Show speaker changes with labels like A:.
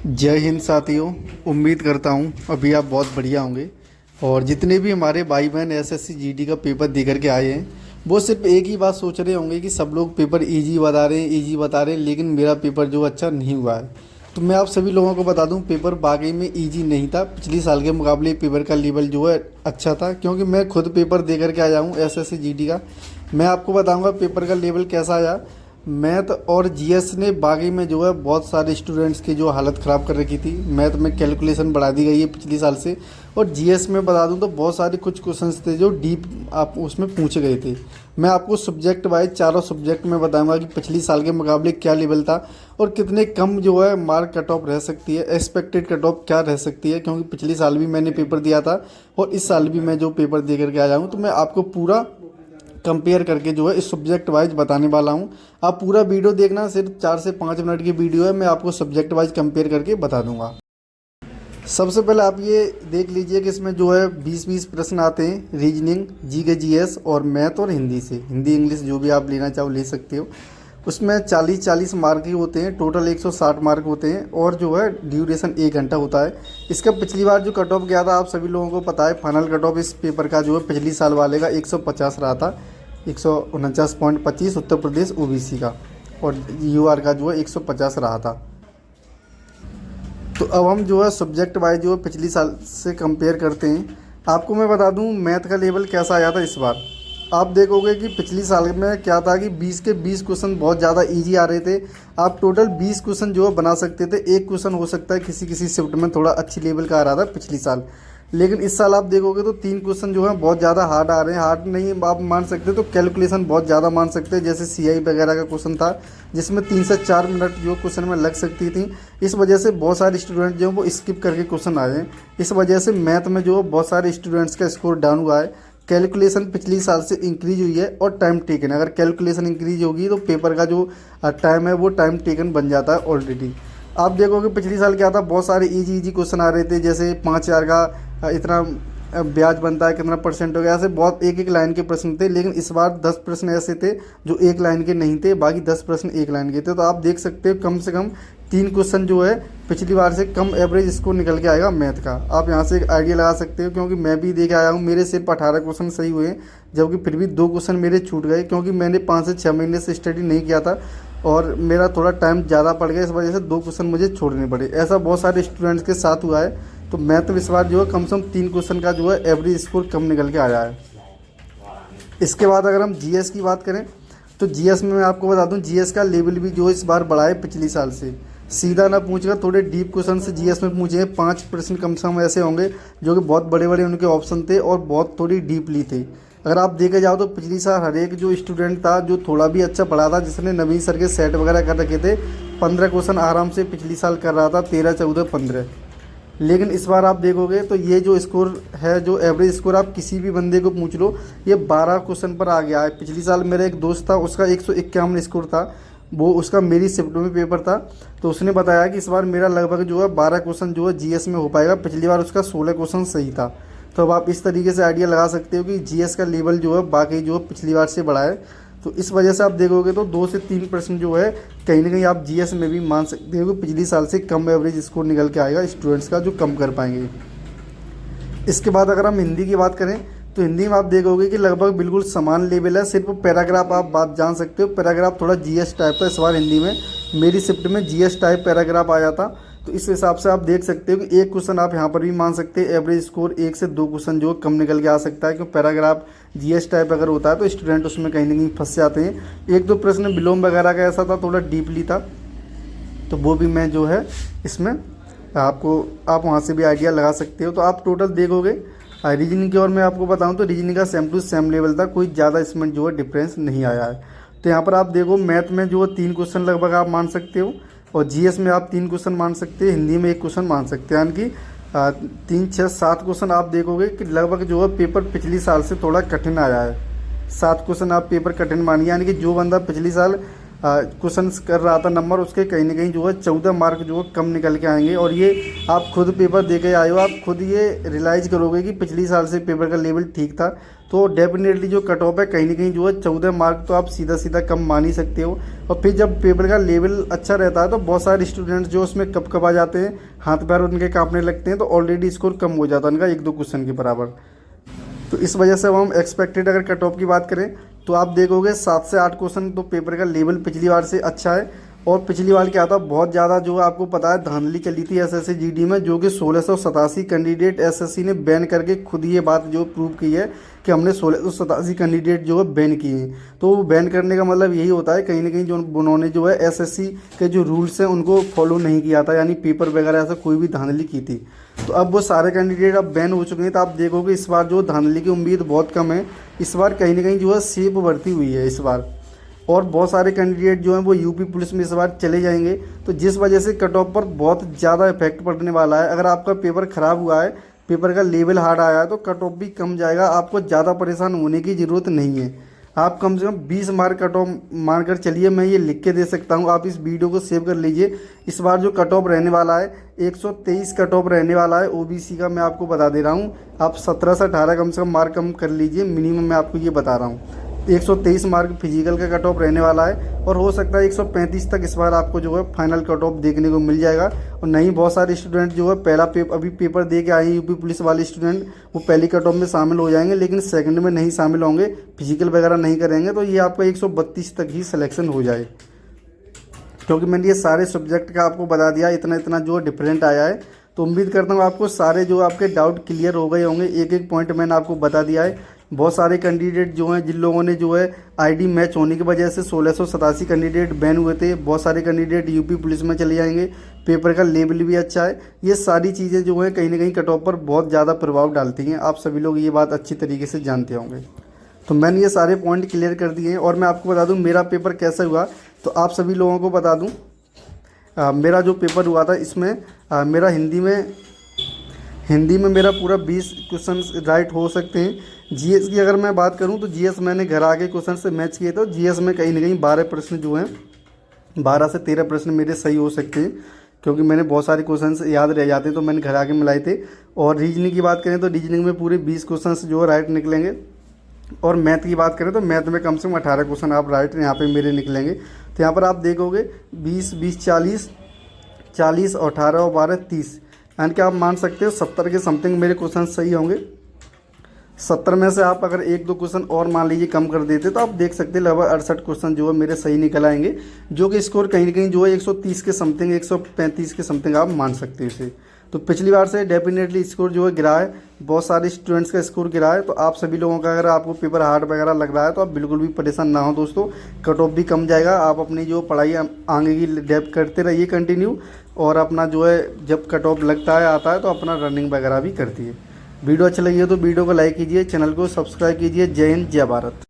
A: जय हिंद साथियों। उम्मीद करता हूँ अभी आप बहुत बढ़िया होंगे। और जितने भी हमारे भाई बहन एसएससी जीडी का पेपर दे करके आए हैं वो सिर्फ एक ही बात सोच रहे होंगे कि सब लोग पेपर इजी बता रहे हैं, इजी बता रहे हैं, लेकिन मेरा पेपर जो अच्छा नहीं हुआ है। तो मैं आप सभी लोगों को बता दूं, पेपर वाकई में इजी नहीं था। पिछली साल के मुकाबले पेपर का लेवल जो है अच्छा था, क्योंकि मैं खुद पेपर दे करके आया हूँ एसएससी जीडी का। मैं आपको बताऊँगा पेपर का लेवल कैसा आया। मैथ और जीएस ने बागी में जो है बहुत सारे स्टूडेंट्स की जो हालत ख़राब कर रखी थी। मैथ में कैलकुलेशन बढ़ा दी गई है पिछली साल से। और जीएस में बता दूं तो बहुत सारे कुछ क्वेश्चंस थे जो डीप आप उसमें पूछे गए थे। मैं आपको सब्जेक्ट वाइज चारों सब्जेक्ट में बताऊंगा कि पिछली साल के मुकाबले क्या लेवल था और कितने कम जो है मार्क कट ऑफ रह सकती है, एक्सपेक्टेड कट ऑफ क्या रह सकती है। क्योंकि पिछली साल भी मैंने पेपर दिया था और इस साल भी मैं जो पेपर दे करके आया हूँ, तो मैं आपको पूरा कंपेयर करके जो है इस सब्जेक्ट वाइज बताने वाला हूँ। आप पूरा वीडियो देखना, सिर्फ 4 से 5 मिनट की वीडियो है। मैं आपको सब्जेक्ट वाइज कंपेयर करके बता दूंगा। सबसे पहले आप ये देख लीजिए कि इसमें जो है 20-20 प्रश्न आते हैं, रीजनिंग, जीके, जीएस और मैथ और हिंदी से। हिंदी इंग्लिश जो भी आप लेना चाहो ले सकते हो। उसमें 40-40 मार्क ही होते हैं, टोटल 160 मार्क होते हैं और जो है ड्यूरेशन 1 घंटा होता है। इसका पिछली बार जो कट ऑफ गया था आप सभी लोगों को पता है। फाइनल कट ऑफ इस पेपर का जो है पिछली साल वाले का 150 रहा था, 149.25 उत्तर प्रदेश ओबीसी का, और यूआर का जो है 150 रहा था। तो अब हम जो है सब्जेक्ट वाइज जो है पिछली साल से कंपेयर करते हैं। आपको मैं बता दूं मैथ का लेवल कैसा आया था इस बार। आप देखोगे कि पिछली साल में क्या था कि 20 के 20 क्वेश्चन बहुत ज़्यादा इजी आ रहे थे। आप टोटल 20 क्वेश्चन जो है बना सकते थे। एक क्वेश्चन हो सकता है किसी किसी शिफ्ट में थोड़ा अच्छी लेवल का आ रहा था पिछली साल, लेकिन इस साल आप देखोगे तो 3 क्वेश्चन जो है बहुत ज़्यादा हार्ड आ रहे हैं। हार्ड नहीं आप मान सकते तो कैलकुलेशन बहुत ज़्यादा मान सकते हैं। जैसे सीआई वगैरह का क्वेश्चन था जिसमें 3 से 4 मिनट जो क्वेश्चन में लग सकती थी। इस वजह से बहुत सारे स्टूडेंट जो है वो स्किप करके क्वेश्चन आए हैं। इस वजह से मैथ में जो है बहुत सारे स्टूडेंट्स का स्कोर डाउन हुआ है। कैलकुलेशन पिछली साल से इंक्रीज हुई है और टाइम टेकन, अगर कैलकुलेशन इंक्रीज होगी तो पेपर का जो टाइम है वो टाइम टेकन बन जाता है ऑलरेडी। आप देखोगे पिछली साल क्या था, बहुत सारे इजी क्वेश्चन आ रहे थे। जैसे 5000 का इतना ब्याज बनता है, कितना परसेंट हो गया, ऐसे बहुत एक एक लाइन के प्रश्न थे। लेकिन इस बार 10 प्रश्न ऐसे थे जो एक लाइन के नहीं थे, बाकी 10 प्रश्न एक लाइन के थे। तो आप देख सकते हो कम से कम 3 क्वेश्चन जो है पिछली बार से कम एवरेज स्कोर निकल के आएगा मैथ का। आप यहाँ से एक आइडिया लगा सकते हो, क्योंकि मैं भी देख आया हूँ। मेरे सिर्फ 18 क्वेश्चन सही हुए, जबकि फिर भी 2 क्वेश्चन मेरे छूट गए, क्योंकि मैंने 5 से 6 महीने से स्टडी नहीं किया था और मेरा थोड़ा टाइम ज़्यादा पड़ गया। इस वजह से 2 क्वेश्चन मुझे छोड़ने पड़े। ऐसा बहुत सारे स्टूडेंट्स के साथ हुआ है। तो मैथ इस बार जो है कम से कम 3 क्वेश्चन का जो है एवरेज स्कोर कम निकल के आया है। इसके बाद अगर हम जीएस की बात करें तो जीएस में मैं आपको बता दूं जीएस का लेवल भी जो इस बार बढ़ा है पिछली साल से। सीधा ना पूछकर थोड़े डीप क्वेश्चन से जीएस में पूछे हैं। 5 प्रश्न कम से कम ऐसे होंगे जो कि बहुत बड़े बड़े उनके ऑप्शन थे और बहुत थोड़ी डीपली थे। अगर आप देखे जाओ तो पिछली साल हर एक जो स्टूडेंट था जो थोड़ा भी अच्छा पढ़ा था, जिसने नवीन सर के सेट वगैरह कर रखे थे, 15 क्वेश्चन आराम से पिछली साल कर रहा था, 13, 14, 15। लेकिन इस बार आप देखोगे तो ये जो स्कोर है, जो एवरेज स्कोर आप किसी भी बंदे को पूछ लो, ये 12 क्वेश्चन पर आ गया है। पिछली साल मेरा एक दोस्त था, उसका 151 स्कोर था, वो उसका मेरी शिफ्ट में पेपर था। तो उसने बताया कि इस बार मेरा लगभग जो है 12 क्वेश्चन जो है जीएस में हो पाएगा। पिछली बार उसका 16 क्वेश्चन सही था। तो अब आप इस तरीके से आइडिया लगा सकते हो कि जीएस का लेवल जो है बाकी जो है पिछली बार से बढ़ा है। तो इस वजह से आप देखोगे तो 2 से 3% जो है कहीं ना कहीं आप जीएस में भी मान सकते हो कि पिछली साल से कम एवरेज स्कोर निकल के आएगा स्टूडेंट्स का, जो कम कर पाएंगे। इसके बाद अगर हम हिंदी की बात करें तो हिंदी में आप देखोगे कि लगभग बिल्कुल समान लेवल है। सिर्फ पैराग्राफ आप बात जान सकते हो, पैराग्राफ थोड़ा जीएस टाइप का इस बार हिंदी में मेरी शिफ्ट में जीएस टाइप पैराग्राफ आया था। तो इस हिसाब से आप देख सकते हो कि एक क्वेश्चन आप यहाँ पर भी मान सकते हैं एवरेज स्कोर 1 से 2 क्वेश्चन जो कम निकल के आ सकता है, क्योंकि पैराग्राफ जीएस टाइप अगर होता है तो स्टूडेंट उसमें कहीं ना कहीं फंस जाते हैं। 1-2 प्रश्न विलोम वगैरह का ऐसा था, थोड़ा डीपली था, तो वो भी मैं जो है इसमें आपको आप वहाँ से भी आइडिया लगा सकते हो। तो आप टोटल देखोगे रीजनिंग की ओर मैं आपको बताऊँ तो रीजनिंग का सेम टू सेम लेवल था, कोई ज़्यादा इसमें जो है डिफरेंस नहीं आया है। तो यहाँ पर आप देखो मैथ में जो है 3 क्वेश्चन लगभग आप मान सकते हो और जीएस में आप 3 क्वेश्चन मान सकते हैं, हिंदी में 1 क्वेश्चन मान सकते हैं, यानी कि 3, 6, 7 क्वेश्चन आप देखोगे कि लगभग जो है पेपर पिछली साल से थोड़ा कठिन आया है। 7 क्वेश्चन आप पेपर कठिन मानिए, यानी कि जो बंदा पिछली साल क्वेश्चंस कर रहा था नंबर, उसके कहीं ना कहीं जो है 14 मार्क जो है कम निकल के आएंगे। और ये आप खुद पेपर दे के आए हो, आप खुद ये रियलाइज़ करोगे कि पिछली साल से पेपर का लेवल ठीक था। तो डेफिनेटली जो कट ऑफ है कहीं ना कहीं जो है 14 मार्क तो आप सीधा सीधा कम मान ही सकते हो। और फिर जब पेपर का लेवल अच्छा रहता है तो बहुत सारे स्टूडेंट्स जो उसमें कब कब आ जाते हैं, हाथ पैर उनके कांपने लगते हैं, तो ऑलरेडी स्कोर कम हो जाता है उनका 1-2 क्वेश्चन के बराबर। तो इस वजह से अब हम एक्सपेक्टेड अगर कट ऑफ की बात करें तो आप देखोगे 7 से 8 क्वेश्चन तो पेपर का लेवल पिछली बार से अच्छा है। और पिछली बार क्या था, बहुत ज़्यादा जो आपको पता है धांधली चली थी एसएससी जीडी में, जो कि 1687 कैंडिडेट एसएससी ने बैन करके खुद ये बात जो प्रूव की है कि हमने 1687 कैंडिडेट जो है बैन किए हैं। तो बैन करने का मतलब यही होता है कहीं ना कहीं जो उन्होंने जो है एसएससी के जो रूल्स हैं उनको फॉलो नहीं किया था, यानी पेपर वगैरह ऐसा कोई भी धांधली की थी। तो अब वो सारे कैंडिडेट अब बैन हो चुके हैं। तो आप देखोगे इस बार जो धांधली की उम्मीद बहुत कम है। इस बार कहीं ना कहीं जो है सेफ बढ़ती हुई है इस बार। और बहुत सारे कैंडिडेट जो हैं वो यूपी पुलिस में इस बार चले जाएंगे, तो जिस वजह से कट ऑफ पर बहुत ज़्यादा इफेक्ट पड़ने वाला है। अगर आपका पेपर ख़राब हुआ है, पेपर का लेवल हार्ड आया है, तो कट ऑफ भी कम जाएगा। आपको ज़्यादा परेशान होने की ज़रूरत नहीं है। आप कम से कम 20 मार्क कट ऑफ मान कर चलिए, मैं ये लिख के दे सकता हूँ, आप इस वीडियो को सेव कर लीजिए। इस बार जो कट ऑफ रहने वाला है 123 कट ऑफ रहने वाला है ओबीसी का, मैं आपको बता दे रहा हूँ। आप 17 से 18 कम से कम मार्क कम कर लीजिए मिनिमम, मैं आपको ये बता रहा हूँ। 123 मार्क फिजिकल का कट ऑफ रहने वाला है, और हो सकता है 135 तक इस बार आपको जो है फाइनल कट ऑफ देखने को मिल जाएगा। और नहीं, बहुत सारे स्टूडेंट जो है पहला अभी पेपर दे के आए हैं यूपी पुलिस वाले स्टूडेंट, वो पहली कट ऑफ में शामिल हो जाएंगे, लेकिन सेकंड में नहीं शामिल होंगे, फिजिकल वगैरह नहीं करेंगे। तो ये आपका 132 तक ही सिलेक्शन हो जाए, क्योंकि मैंने ये सारे सब्जेक्ट का आपको बता दिया, इतना इतना जो डिफरेंट आया है। तो उम्मीद करता हूँ आपको सारे जो आपके डाउट क्लियर हो गए होंगे। एक एक पॉइंट मैंने आपको बता दिया है। बहुत सारे कैंडिडेट जो हैं, जिन लोगों ने जो है आईडी मैच होने की वजह से 1687 कैंडिडेट बैन हुए थे, बहुत सारे कैंडिडेट यूपी पुलिस में चले जाएंगे। पेपर का लेवल भी अच्छा है। ये सारी चीज़ें जो हैं कहीं ना कहीं कट ऑफ पर बहुत ज़्यादा प्रभाव डालती हैं। आप सभी लोग ये बात अच्छी तरीके से जानते होंगे। तो मैंने ये सारे पॉइंट क्लियर कर दिए हैं। और मैं आपको बता दूँ मेरा पेपर कैसा हुआ, तो आप सभी लोगों को बता दूँ मेरा जो पेपर हुआ था इसमें मेरा हिंदी में मेरा पूरा 20 क्वेश्चन राइट हो सकते हैं। जीएस की अगर मैं बात करूं तो जीएस मैंने घर आके क्वेश्चन से मैच किए थे। जीएस में कहीं ना कहीं 12 प्रश्न जो हैं 12 से 13 प्रश्न मेरे सही हो सकते हैं, क्योंकि मैंने बहुत सारे क्वेश्चन याद रह जाते हैं, तो मैंने घर आके मिलाए थे। और रीजनिंग की बात करें तो रीजनिंग में पूरे 20 क्वेश्चन जो है राइट निकलेंगे। और मैथ की बात करें तो मैथ में कम से कम 18 क्वेश्चन आप राइट यहाँ पे मेरे निकलेंगे। तो यहाँ पर आप देखोगे 20, 20, 40, 40 और 18 और 12, 30, यानी कि आप मान सकते हो 70 के समथिंग मेरे क्वेश्चन सही होंगे। 70 में से आप अगर 1-2 क्वेश्चन और मान लीजिए कम कर देते तो आप देख सकते हैं लगभग 68 क्वेश्चन जो है मेरे सही निकल आएंगे, जो कि स्कोर कहीं ना कहीं जो है 130 के समथिंग, 135 के समथिंग आप मान सकते हो इसे। तो पिछली बार से डेफिनेटली स्कोर जो है गिरा है, बहुत सारे स्टूडेंट्स का स्कोर गिरा है। तो आप सभी लोगों का अगर आपको पेपर हार्ड वगैरह लग रहा है तो आप बिल्कुल भी परेशान ना हो दोस्तों, कट ऑफ भी कम जाएगा। आप अपनी जो पढ़ाई आगे की डेप करते रहिए कंटिन्यू, और अपना जो है जब कट ऑफ लगता है आता है तो अपना रनिंग वगैरह भी करती है। वीडियो अच्छा लगी हो तो वीडियो को लाइक कीजिए, चैनल को सब्सक्राइब कीजिए। जय हिंद, जय भारत।